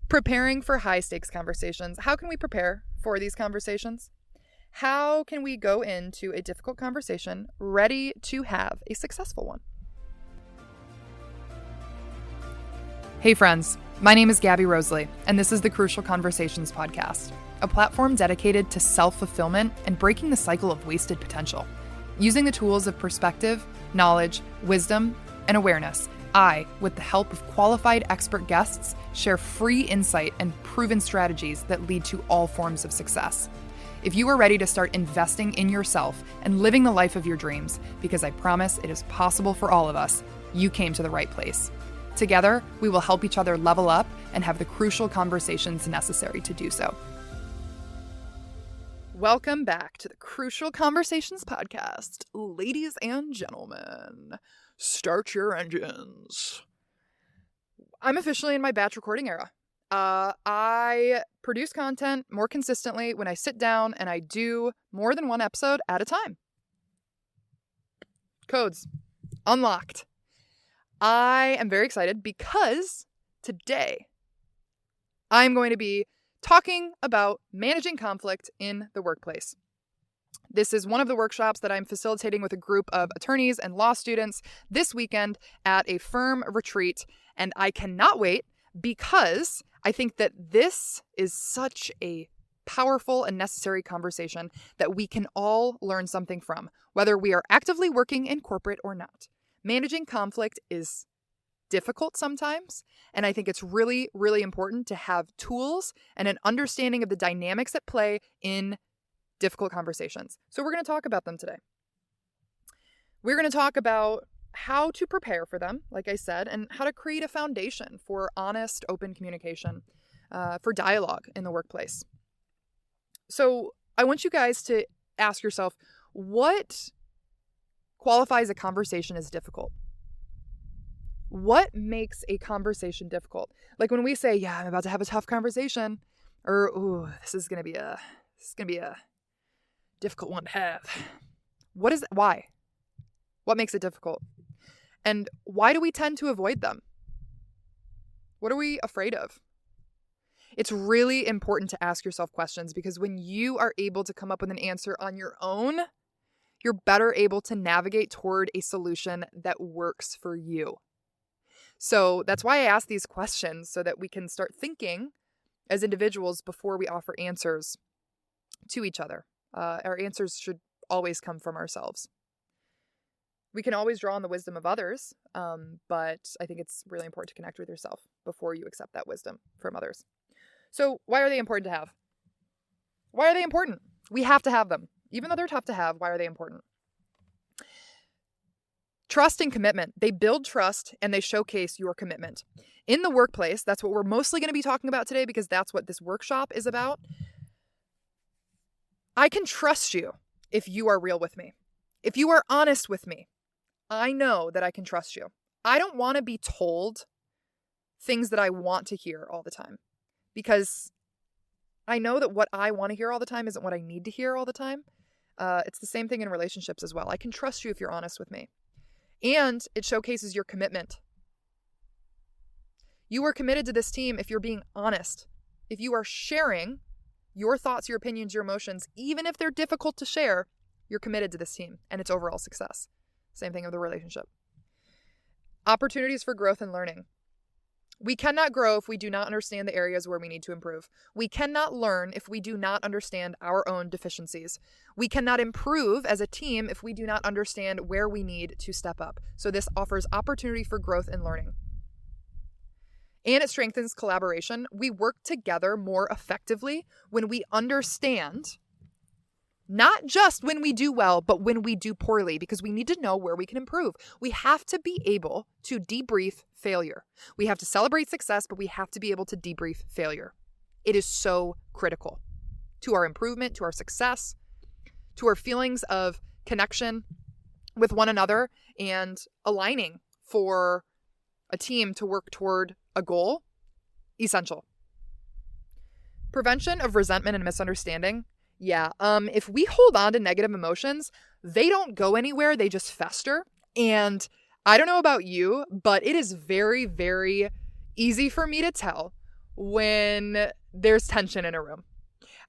Preparing for high stakes conversations. How can we prepare for these conversations? How can we go into a difficult conversation ready to have a successful one? Hey friends, my name is Gabby Roseley, and this is the Crucial Conversations podcast, a platform dedicated to self-fulfillment and breaking the cycle of wasted potential. Using the tools of perspective, knowledge, wisdom, and awareness, I, with the help of qualified expert guests, share free insight and proven strategies that lead to all forms of success. If you are ready to start investing in yourself and living the life of your dreams, because I promise it is possible for all of us, you came to the right place. Together, we will help each other level up and have the crucial conversations necessary to do so. Welcome back to the Crucial Conversations podcast, ladies and gentlemen. Start your engines. I'm officially in my batch recording era. I produce content more consistently when I sit down and I do more than one episode at a time. Codes unlocked. I am very excited because today I'm going to be talking about managing conflict in the workplace. This is one of the workshops that I'm facilitating with a group of attorneys and law students this weekend at a firm retreat, and I cannot wait because I think that this is such a powerful and necessary conversation that we can all learn something from, whether we are actively working in corporate or not. Managing conflict is difficult sometimes, and I think it's really, really important to have tools and an understanding of the dynamics at play in difficult conversations. So we're going to talk about them today. We're going to talk about how to prepare for them, like I said, and how to create a foundation for honest, open communication, for dialogue in the workplace. So I want you guys to ask yourself, what qualifies a conversation as difficult? What makes a conversation difficult? Like when we say, yeah, I'm about to have a tough conversation, or, ooh, this is going to be a difficult one to have. What is it? Why? What makes it difficult? And why do we tend to avoid them? What are we afraid of? It's really important to ask yourself questions, because when you are able to come up with an answer on your own, you're better able to navigate toward a solution that works for you. So that's why I ask these questions, so that we can start thinking as individuals before we offer answers to each other. Our answers should always come from ourselves. We can always draw on the wisdom of others, but I think it's really important to connect with yourself before you accept that wisdom from others. So why are they important to have? Why are they important? We have to have them. Even though they're tough to have, why are they important? Trust and commitment. They build trust and they showcase your commitment. In the workplace, that's what we're mostly going to be talking about today, because that's what this workshop is about. I can trust you if you are real with me. If you are honest with me, I know that I can trust you. I don't want to be told things that I want to hear all the time, because I know that what I want to hear all the time isn't what I need to hear all the time. It's the same thing in relationships as well. I can trust you if you're honest with me. And it showcases your commitment. You are committed to this team if you're being honest. If you are sharing your thoughts, your opinions, your emotions, even if they're difficult to share, you're committed to this team and its overall success. Same thing with the relationship. Opportunities for growth and learning. We cannot grow if we do not understand the areas where we need to improve. We cannot learn if we do not understand our own deficiencies. We cannot improve as a team if we do not understand where we need to step up. So this offers opportunity for growth and learning. And it strengthens collaboration. We work together more effectively when we understand, not just when we do well, but when we do poorly, because we need to know where we can improve. We have to be able to debrief failure. We have to celebrate success, but we have to be able to debrief failure. It is so critical to our improvement, to our success, to our feelings of connection with one another, and aligning for a team to work toward a goal. Essential. Prevention of resentment and misunderstanding. Yeah, if we hold on to negative emotions, they don't go anywhere. They just fester. And I don't know about you, but it is very, very easy for me to tell when there's tension in a room.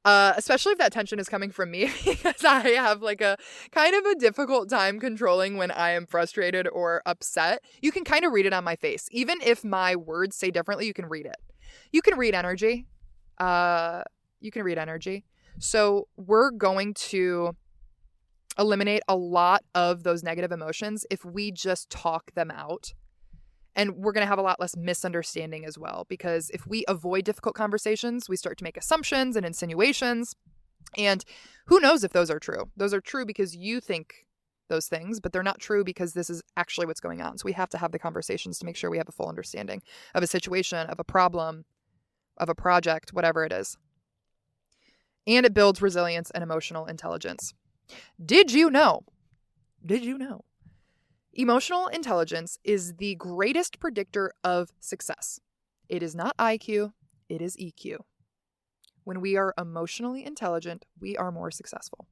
Especially if that tension is coming from me, because I have like a kind of a difficult time controlling when I am frustrated or upset. You can kind of read it on my face. Even if my words say differently, you can read it. You can read energy. So we're going to eliminate a lot of those negative emotions if we just talk them out. And we're going to have a lot less misunderstanding as well, because if we avoid difficult conversations, we start to make assumptions and insinuations. And who knows if those are true? Those are true because you think those things, but they're not true because this is actually what's going on. So we have to have the conversations to make sure we have a full understanding of a situation, of a problem, of a project, whatever it is. And it builds resilience and emotional intelligence. Did you know? Emotional intelligence is the greatest predictor of success. It is not IQ, it is EQ. When we are emotionally intelligent, we are more successful.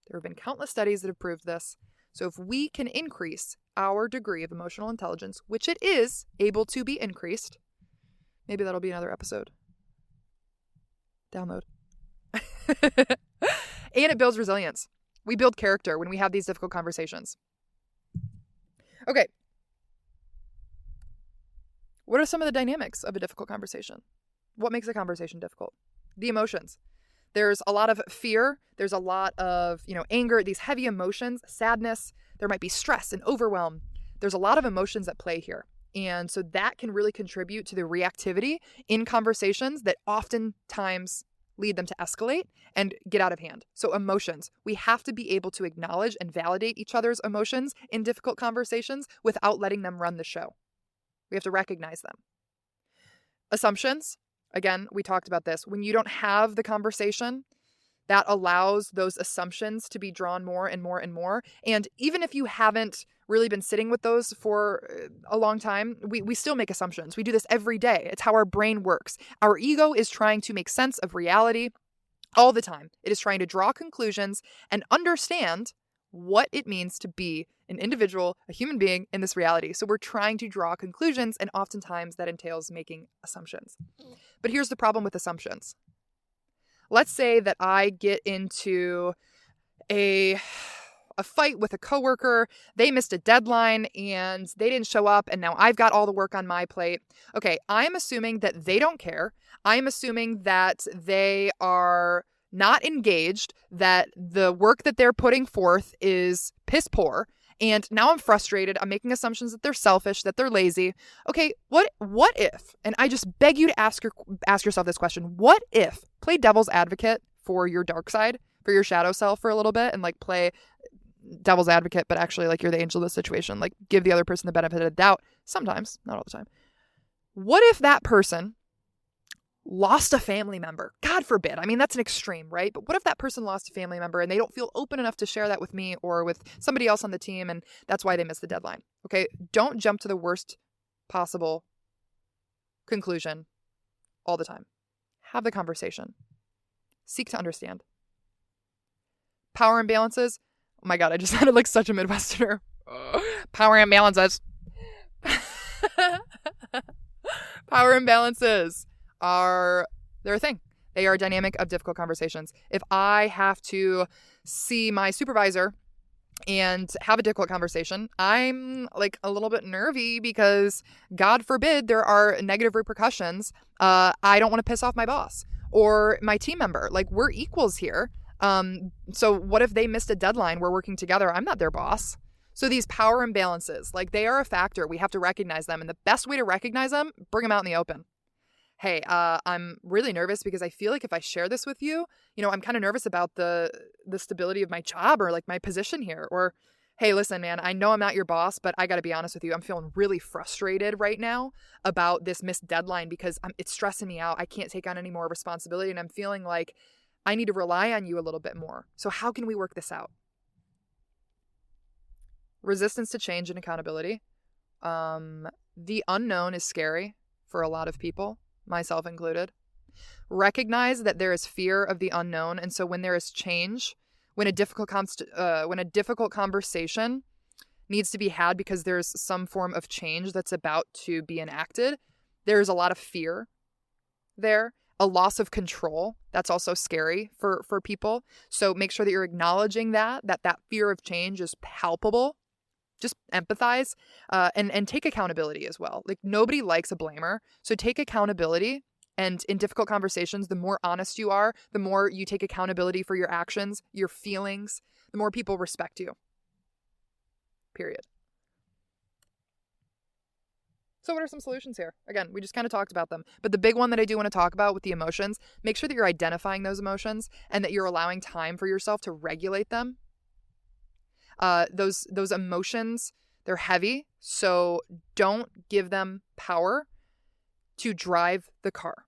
There have been countless studies that have proved this. So if we can increase our degree of emotional intelligence, which it is able to be increased, maybe that'll be another episode. Download. And it builds resilience. We build character when we have these difficult conversations. Okay. What are some of the dynamics of a difficult conversation? What makes a conversation difficult? The emotions. There's a lot of fear. There's a lot of, anger, these heavy emotions, sadness. There might be stress and overwhelm. There's a lot of emotions at play here. And so that can really contribute to the reactivity in conversations that oftentimes lead them to escalate and get out of hand. So emotions, we have to be able to acknowledge and validate each other's emotions in difficult conversations without letting them run the show. We have to recognize them. Assumptions, again, we talked about this. When you don't have the conversation, that allows those assumptions to be drawn more and more and more. And even if you haven't really been sitting with those for a long time, we still make assumptions. We do this every day. It's how our brain works. Our ego is trying to make sense of reality all the time. It is trying to draw conclusions and understand what it means to be an individual, a human being in this reality. So we're trying to draw conclusions, and oftentimes that entails making assumptions. But here's the problem with assumptions. Let's say that I get into a fight with a coworker. They missed a deadline and they didn't show up, and now I've got all the work on my plate. Okay, I'm assuming that they don't care. I'm assuming that they are not engaged, that the work that they're putting forth is piss poor. And now I'm frustrated. I'm making assumptions that they're selfish, that they're lazy. Okay, what if, and I just beg you to ask yourself this question, what if, play devil's advocate for your dark side, for your shadow self for a little bit, and play devil's advocate, but actually you're the angel of the situation. Give the other person the benefit of the doubt. Sometimes, not all the time. What if that person lost a family member? God forbid. I mean, that's an extreme, right? But what if that person lost a family member and they don't feel open enough to share that with me or with somebody else on the team, and that's why they missed the deadline? Okay, don't jump to the worst possible conclusion all the time. Have the conversation. Seek to understand. Power imbalances. Oh my God, I just sounded like such a Midwesterner. Power imbalances. Power imbalances they're a thing. They are a dynamic of difficult conversations. If I have to see my supervisor and have a difficult conversation, I'm a little bit nervy because God forbid there are negative repercussions. I don't want to piss off my boss or my team member. We're equals here. So what if they missed a deadline? We're working together. I'm not their boss. So these power imbalances, they are a factor. We have to recognize them. And the best way to recognize them, bring them out in the open. Hey, I'm really nervous because I feel like if I share this with you, I'm kind of nervous about the stability of my job or my position here. Or, hey, listen, man, I know I'm not your boss, but I got to be honest with you. I'm feeling really frustrated right now about this missed deadline because it's stressing me out. I can't take on any more responsibility, and I'm feeling like I need to rely on you a little bit more. So how can we work this out? Resistance to change and accountability. The unknown is scary for a lot of people, myself included. Recognize that there is fear of the unknown. And so when there is change, when a difficult conversation needs to be had because there's some form of change that's about to be enacted, there's a lot of fear there, a loss of control. That's also scary for people. So make sure that you're acknowledging that fear of change is palpable. Just empathize and take accountability as well. Like, nobody likes a blamer. So take accountability. And in difficult conversations, the more honest you are, the more you take accountability for your actions, your feelings, the more people respect you. Period. So what are some solutions here? Again, we just kind of talked about them. But the big one that I do want to talk about with the emotions, make sure that you're identifying those emotions and that you're allowing time for yourself to regulate them. Those emotions, they're heavy, so don't give them power to drive the car.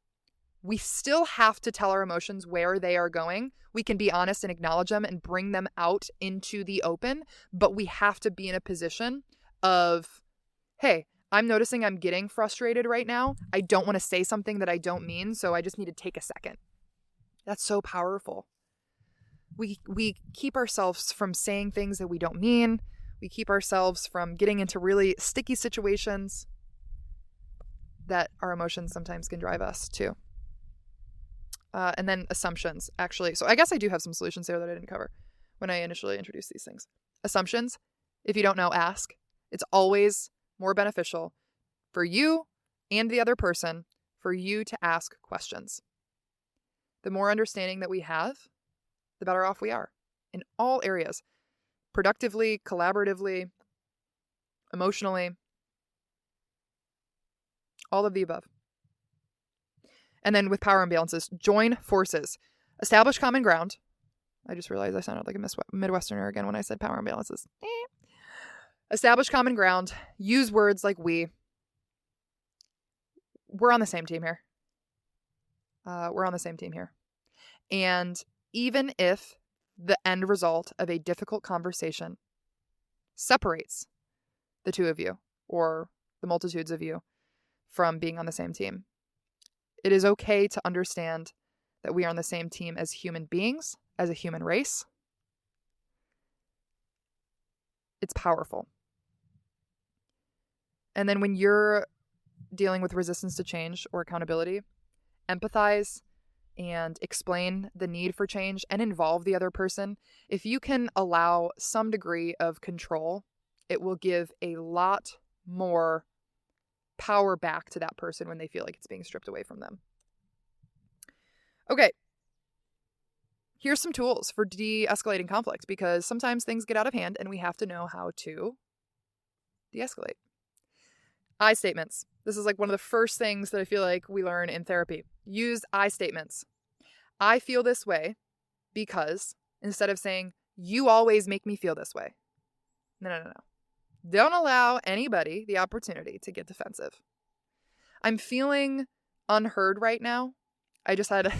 We still have to tell our emotions where they are going. We can be honest and acknowledge them and bring them out into the open, but we have to be in a position of, hey, I'm noticing I'm getting frustrated right now. I don't want to say something that I don't mean, so I just need to take a second. That's so powerful. We keep ourselves from saying things that we don't mean. We keep ourselves from getting into really sticky situations that our emotions sometimes can drive us to. And then assumptions, actually. So I guess I do have some solutions there that I didn't cover when I initially introduced these things. Assumptions, if you don't know, ask. It's always more beneficial for you and the other person for you to ask questions. The more understanding that we have, the better off we are in all areas. Productively, collaboratively, emotionally, all of the above. And then with power imbalances, join forces. Establish common ground. I just realized I sounded like a Midwesterner again when I said power imbalances. Establish common ground. Use words like we. We're on the same team here. And even if the end result of a difficult conversation separates the two of you or the multitudes of you from being on the same team, it is okay to understand that we are on the same team as human beings, as a human race. It's powerful. And then when you're dealing with resistance to change or accountability, empathize and explain the need for change and involve the other person. If you can allow some degree of control, it will give a lot more power back to that person when they feel like it's being stripped away from them. Okay. Here's some tools for de-escalating conflict, because sometimes things get out of hand and we have to know how to de-escalate. I statements. This is like one of the first things that I feel like we learn in therapy. Use I statements. I feel this way because, instead of saying, you always make me feel this way. No. Don't allow anybody the opportunity to get defensive. I'm feeling unheard right now. I just had,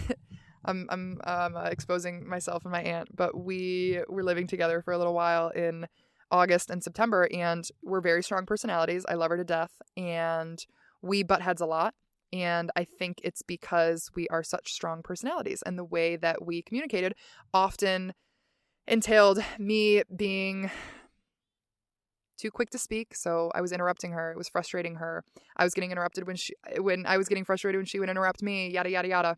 I'm exposing myself and my aunt, but we were living together for a little while in August and September, and we're very strong personalities. I love her to death, and we butt heads a lot. And I think it's because we are such strong personalities, and the way that we communicated often entailed me being too quick to speak. So I was interrupting her. It was frustrating her. I was getting interrupted when I was getting frustrated when she would interrupt me, yada, yada, yada.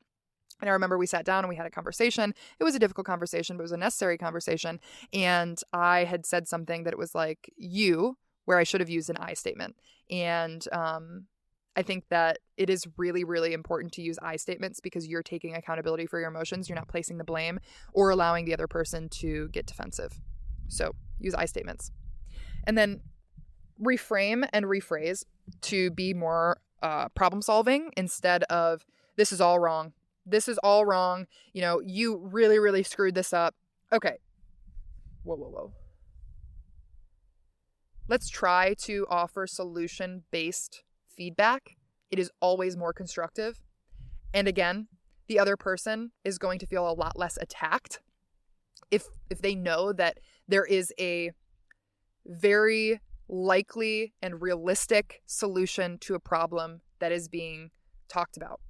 And I remember we sat down and we had a conversation. It was a difficult conversation, but it was a necessary conversation. And I had said something that it was like, you, where I should have used an I statement. And I think that it is really, really important to use I statements, because you're taking accountability for your emotions. You're not placing the blame or allowing the other person to get defensive. So use I statements. And then reframe and rephrase to be more problem solving, instead of, this is all wrong. This is all wrong. You know, you really, really screwed this up. Okay. Whoa. Let's try to offer solution-based feedback. It is always more constructive. And again, the other person is going to feel a lot less attacked if they know that there is a very likely and realistic solution to a problem that is being talked about.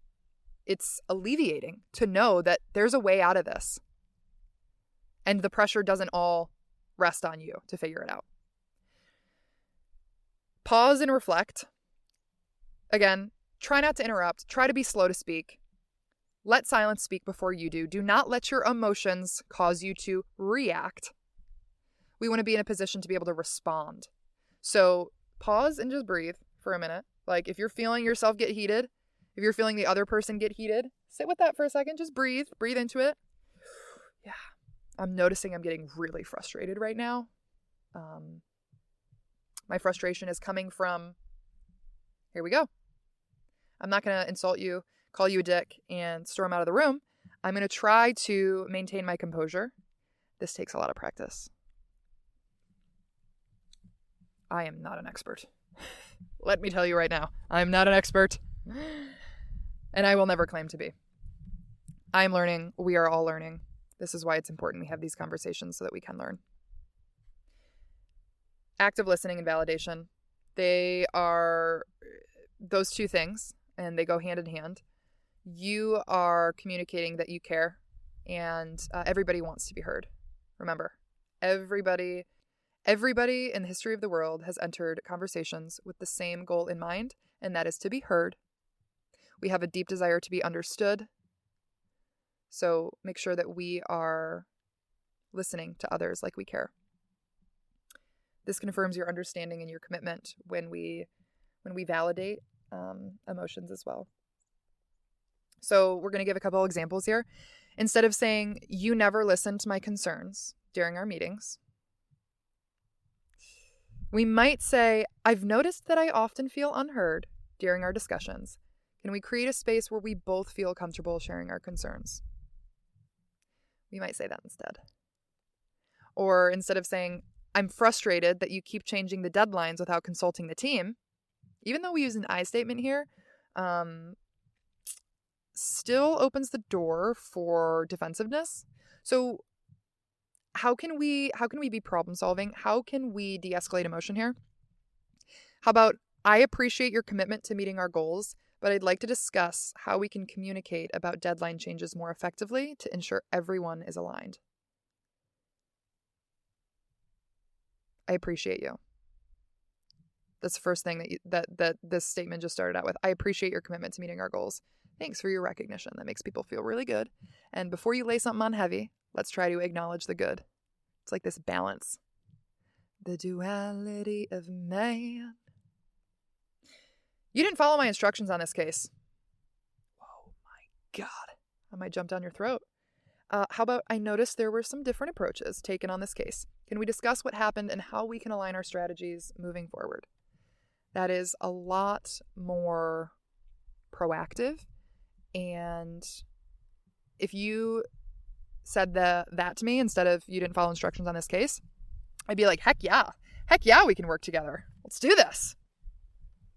It's alleviating to know that there's a way out of this, and the pressure doesn't all rest on you to figure it out. Pause and reflect. Again, try not to interrupt. Try to be slow to speak. Let silence speak before you do. Do not let your emotions cause you to react. We want to be in a position to be able to respond. So pause and just breathe for a minute. Like if you're feeling yourself get heated, if you're feeling the other person get heated, sit with that for a second. Just breathe into it. Yeah. I'm noticing I'm getting really frustrated right now. My frustration is coming from, here we go. I'm not going to insult you, call you a dick, and storm out of the room. I'm going to try to maintain my composure. This takes a lot of practice. I am not an expert. Let me tell you right now, I'm not an expert. And I will never claim to be. I'm learning. We are all learning. This is why it's important we have these conversations so that we can learn. Active listening and validation. They are those two things, and they go hand in hand. You are communicating that you care, and everybody wants to be heard. Remember, everybody in the history of the world has entered conversations with the same goal in mind, and that is to be heard. We have a deep desire to be understood. So make sure that we are listening to others like we care. This confirms your understanding and your commitment when we validate emotions as well. So we're going to give a couple examples here. Instead of saying, "You never listen to my concerns" during our meetings, we might say, "I've noticed that I often feel unheard during our discussions. Can we create a space where we both feel comfortable sharing our concerns?" We might say that instead. Or instead of saying, "I'm frustrated that you keep changing the deadlines without consulting the team," even though we use an I statement here, still opens the door for defensiveness. So how can we be problem solving? How can we de-escalate emotion here? How about, "I appreciate your commitment to meeting our goals, but I'd like to discuss how we can communicate about deadline changes more effectively to ensure everyone is aligned." I appreciate you. That's the first thing that this statement just started out with. I appreciate your commitment to meeting our goals. Thanks for your recognition. That makes people feel really good. And before you lay something on heavy, let's try to acknowledge the good. It's like this balance. The duality of man. You didn't follow my instructions on this case. Oh my God. I might jump down your throat. How about, "I noticed there were some different approaches taken on this case. Can we discuss what happened and how we can align our strategies moving forward?" That is a lot more proactive. And if you said that to me instead of "you didn't follow instructions on this case," I'd be like, heck yeah, we can work together. Let's do this.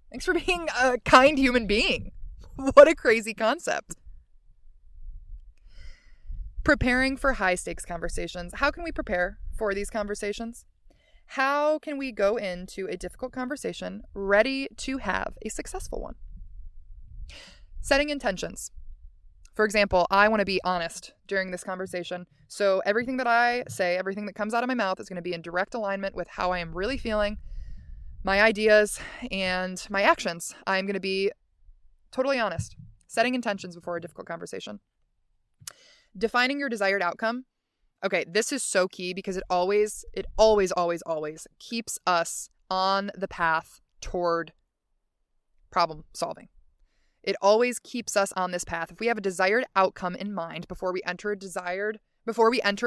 Thanks for being a kind human being. What a crazy concept. Preparing for high stakes conversations. How can we prepare for these conversations? How can we go into a difficult conversation ready to have a successful one? Setting intentions. For example, I want to be honest during this conversation. So everything that I say, everything that comes out of my mouth is going to be in direct alignment with how I am really feeling, my ideas, and my actions. I'm going to be totally honest. Setting intentions before a difficult conversation. Defining your desired outcome. Okay, this is so key because it always keeps us on the path toward problem solving. It always keeps us on this path. If we have a desired outcome in mind before we enter a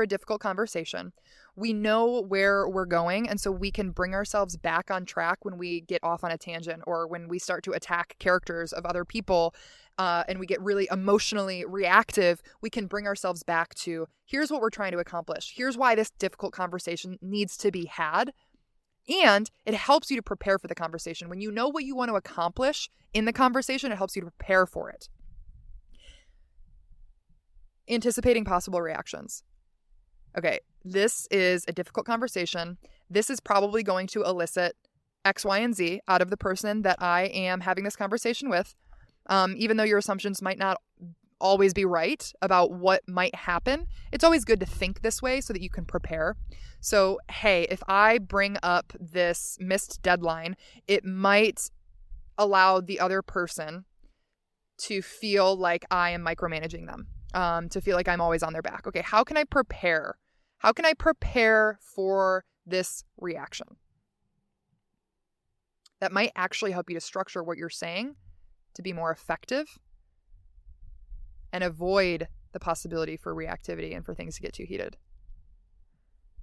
difficult conversation, we know where we're going, and so we can bring ourselves back on track when we get off on a tangent or when we start to attack characters of other people and we get really emotionally reactive. We can bring ourselves back to, here's what we're trying to accomplish. Here's why this difficult conversation needs to be had. And it helps you to prepare for the conversation. When you know what you want to accomplish in the conversation, it helps you to prepare for it. Anticipating possible reactions. Okay, this is a difficult conversation. This is probably going to elicit X, Y, and Z out of the person that I am having this conversation with. Even though your assumptions might not always be right about what might happen, it's always good to think this way so that you can prepare. So, hey, if I bring up this missed deadline, it might allow the other person to feel like I am micromanaging them, to feel like I'm always on their back. Okay, how can I prepare? How can I prepare for this reaction? That might actually help you to structure what you're saying to be more effective and avoid the possibility for reactivity and for things to get too heated.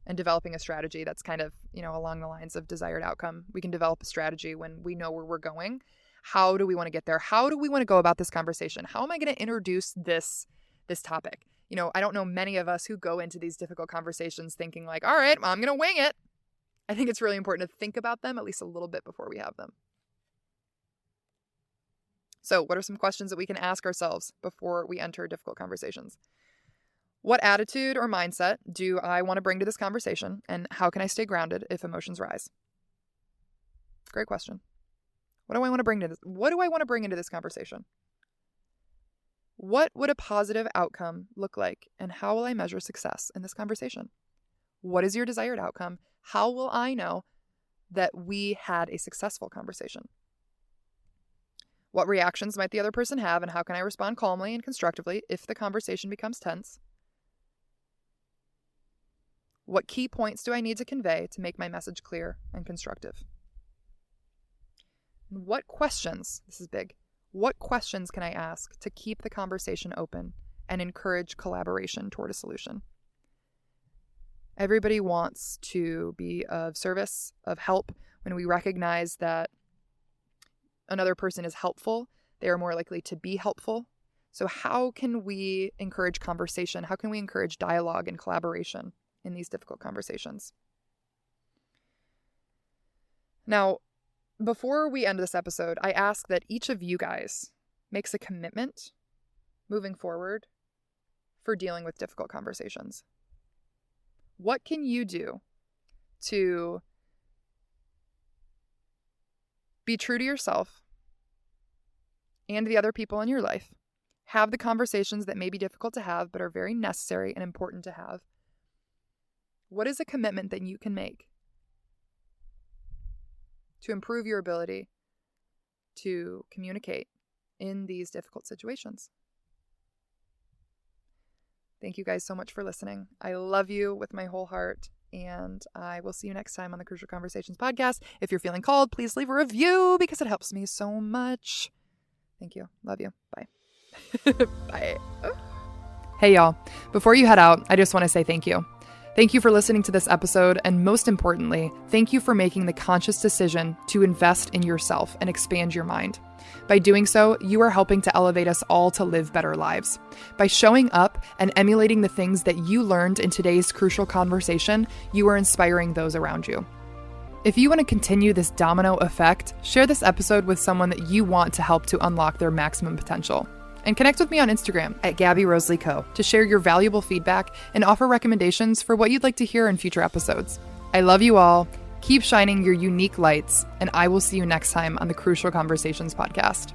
And developing a strategy that's kind of, along the lines of desired outcome. We can develop a strategy when we know where we're going. How do we want to get there? How do we want to go about this conversation? How am I going to introduce this topic? I don't know many of us who go into these difficult conversations thinking like, all right, well, I'm going to wing it. I think it's really important to think about them at least a little bit before we have them. So what are some questions that we can ask ourselves before we enter difficult conversations? What attitude or mindset do I want to bring to this conversation? And how can I stay grounded if emotions rise? Great question. What do I want to bring to this? What do I want to bring into this conversation? What would a positive outcome look like? And how will I measure success in this conversation? What is your desired outcome? How will I know that we had a successful conversation? What reactions might the other person have, and how can I respond calmly and constructively if the conversation becomes tense? What key points do I need to convey to make my message clear and constructive? And what questions, this is big, what questions can I ask to keep the conversation open and encourage collaboration toward a solution? Everybody wants to be of service, of help. When we recognize that another person is helpful, they are more likely to be helpful. So how can we encourage conversation? How can we encourage dialogue and collaboration in these difficult conversations? Now, before we end this episode, I ask that each of you guys makes a commitment moving forward for dealing with difficult conversations. What can you do to be true to yourself and the other people in your life? Have the conversations that may be difficult to have, but are very necessary and important to have. What is a commitment that you can make to improve your ability to communicate in these difficult situations? Thank you guys so much for listening. I love you with my whole heart, and I will see you next time on the Crucial Conversations podcast. If you're feeling called, please leave a review because it helps me so much. Thank you. Love you. Bye. Bye. Hey, y'all. Before you head out, I just want to say thank you. Thank you for listening to this episode, and most importantly, thank you for making the conscious decision to invest in yourself and expand your mind. By doing so, you are helping to elevate us all to live better lives. By showing up and emulating the things that you learned in today's crucial conversation, you are inspiring those around you. If you want to continue this domino effect, share this episode with someone that you want to help to unlock their maximum potential. And connect with me on Instagram at @GabbyRosleyCo to share your valuable feedback and offer recommendations for what you'd like to hear in future episodes. I love you all. Keep shining your unique lights, and I will see you next time on the Crucial Conversations podcast.